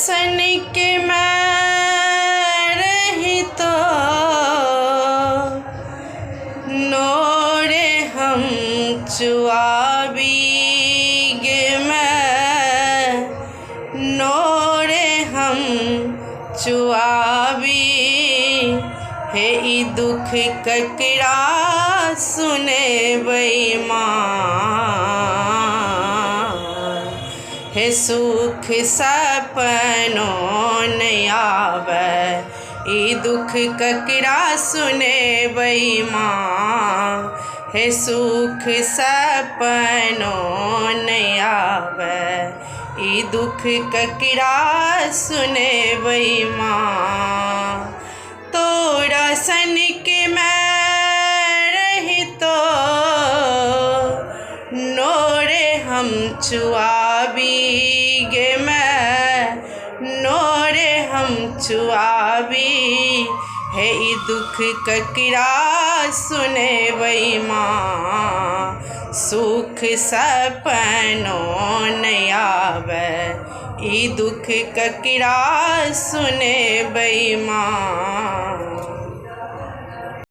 सन के मैं रही तो नोरे हम चुआबीगे मैं नोरे हम चुआबी हे ई दुख ककरा सुने बेईमान हे सुख सपनों नहीं आवे ई दुख ककरा सुने बेईमान हे सुख सपनों नहीं आवे ई दुख ककरा सुने बेईमान तोरा सन के मैं रही तो नोरे हम चुआबीगे मैं नोरे हम चुआबी हे ई दुख ककरा सुने बेईमान सुख सपनों नहीं आवे ई दुख ककरा सुने बेईमान।